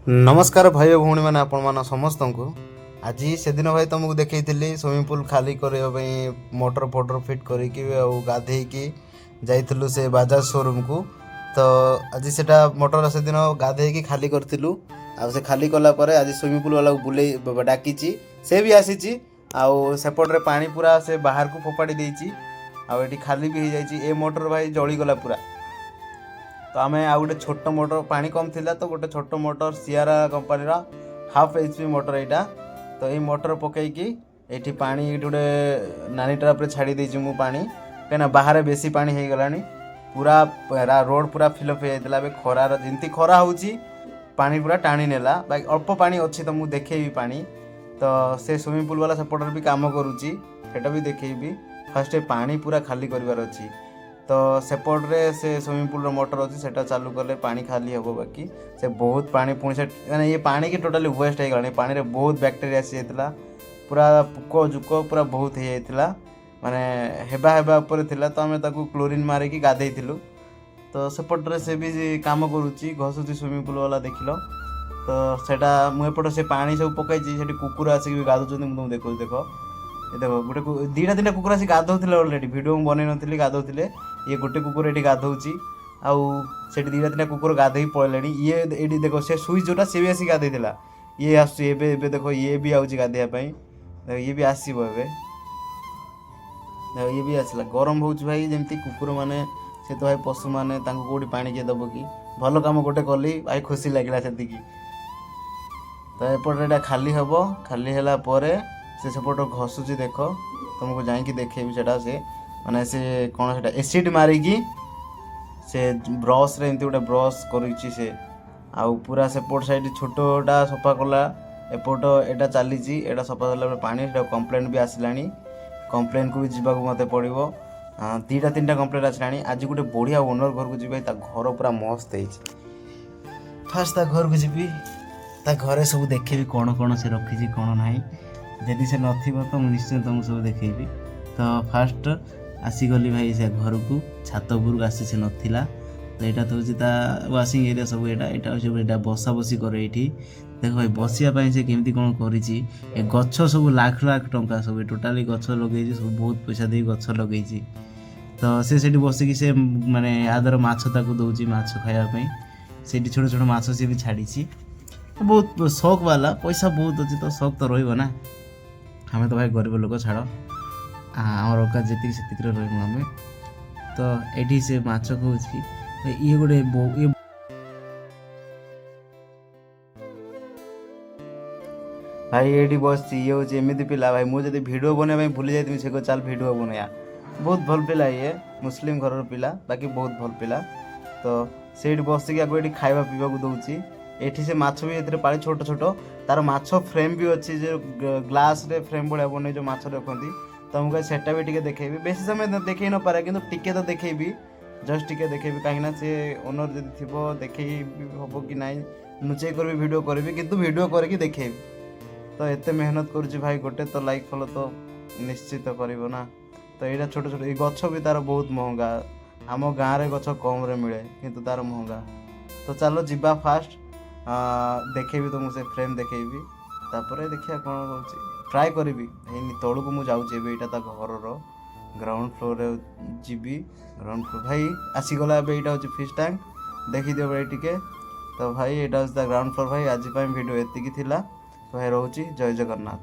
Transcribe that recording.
नमस्कार भाई और भौणी मैंने आपण मान समस्त को आज से दिन भाई तुमको देखी स्विमिंग पूल खाली करने मोटर फोटर फिट करके गाधे जाइलु से बाजाज शोरूम को। तो आज से मोटर से दिन गाधे खाली करूँ से खाली कलापर आज स्विमिंग पूल वाला बुले डाकी से भी आसी सेपटे पानी पूरा से बाहर को फोपाड़ी देती आठी खाली भी हो जाए मोटर भाई जलीगला पूरा। तो आम आ गए छोट मोटर पानी कम थिला तो गोटे छोट मोटर सियारा कंपनी हाफ एचपी मोटर यहाँ। तो ये मोटर पकईकि ये पानी गोटे नानी ट्राप छाड़ी देची मु पानी कहीं बाहर बेसी पानी हो गला पूरा रोड पूरा फिलअप हो जाता खरार जमी खरा हो पानी पूरा टाणी नेला बाकी अल्प पानी अच्छी तो मुझे देखेबी पानी। तो से स्विमिंग पूल वाला सेपटर भी काम करुच्ची सेटा भी देखेबी फास्ट पानी पूरा खाली करार अच्छी। तो सेपटे से स्विमिंग पूल मोटर अच्छी से चालू कले पानी खाली हम बाकी से बहुत पानी पुणी से ये पानी की टोटाली वेस्ट हो गला पानी में बहुत बैक्टेरिया सी जाता पूरा पुक जुक पूरा बहुत हो जाता माने हेबा हेबा ऊपर थिला। तो आम क्लोरीन मारिकी गाधेलु तो सेपटे से भी काम करुच्ची घसुची स्विमिंग पूल वाला देख लो। तो सेटा मुझे से पानी सब पकई कुकुर आसिक गाधुच्च तुम देखो देख ये देखो गोटे दीटा तीन कुकुर आसिक गाधोले अलरेडी भिडियो बनई नी गाधोले ये गोटे कुकुर ये गाधोची आउ से दीटा तीन कुकुर गाधे पड़े ये ये देख से सुई जोटा सी भी आसिक गाधेला ये आसुए देखो ये भी आउची गाधेवाई ये भी आसो ये भी आसला गरम हो भाई जमती कुकुर मैंने से तो भाई पशु मैंने कौटी पानी किए दब कि भल कम गोटे कली भाई खुशी लगे से। तो एपटे खाली हम खाली है से सेपट घसुची देख तुमको जाकि देखेबी से माने से कौन से एसिड मारिकी से ब्रश रे एमती गोटे ब्रश करुच्ची से आउ पूरा सेपट साइड छोटा सफा कला एपट एटा चली एटा सफा कला पानी कंप्लेन भी आसला कंप्लेन को भी जीवा मत पड़ो दीटा तीन कंप्लेन आसला आज गोटे बढ़िया ओनर घर को जी घर पूरा मस्त है फास्ट ता घर को जी ता घरे सब देखेबी कौन कौन से रखी कौन ना जदि से नथिबो तो निश्चय तुमको सब देखेबी। तो फास्ट आसीगली भाई से घर को छात उपरक आसी से नथिला तो यहाँ तो हूँ वाशिंग एरिया सब यहाँ बसा बसी करे ये देख भाई बसिया से केमती कौन करी गछ सब लाख लाख टंका सब टोटाली गछ लगे सब बहुत पैसा दे गछ लगे। तो से बसिकी से माने आदर माछ ताकू दौची माछ खायापी से छोट छोट माछ सी भी छाड़ी बहुत शौक वाला पैसा बहुत अच्छी तो शौक तो रहा आम तो भाई गरीब लोक छाड़ आमर औकात जी से रही तो ये से माछ कौच ये गोटे ये भाई ये बस ये हूँ एमती पिला भाई मुझे भिडियो बनवाई भूली जाती से चल भिडियो बनया बहुत भल पिला ये मुस्लिम घर पिला बाकी बहुत भल पिला। तो से बसिक आपको ये खावा पीवा दौची ये से माछ भी ये पाली छोट छोट तार माछ फ्रेम भी अच्छी जो ग्लास रे फ्रेम भाया बन जो माछ रखती तुमको सेटा भी टे देखेबी बेसी समय देखे न पारे कि टिके तो देखेबी जस्ट टिके देखेबी कहीं से ओनर जब थी देखे हम कि ना लुचे कर भिडियो करी कि भिडियो करके देखेबी। तो एत मेहनत करुच्ची भाई गोटे तो लाइक फॉलो तो निश्चित कर ना। तो यहाँ छोट छोट ये गछ भी तार बहुत महंगा आम गाँव में गछ कम मिले किंतु तार महंगा। तो चलो जीवा फास्ट देखेबी तुमको से फ्रेम देखेबी तापर देखिया कौन कौन ट्राए करी तौक को मुझे यहाँ घर ग्राउंड फ्लोर जीवी ग्राउंड फ्लोर भाई आसीगला यहाँ हूँ फिश टैंक देखी दियो भाई टिके। तो भाई यहाँ हूँ ग्राउंड फ्लोर भाई आज भिडियो एतिकी थिला। तो भाई रोची जय जगन्नाथ।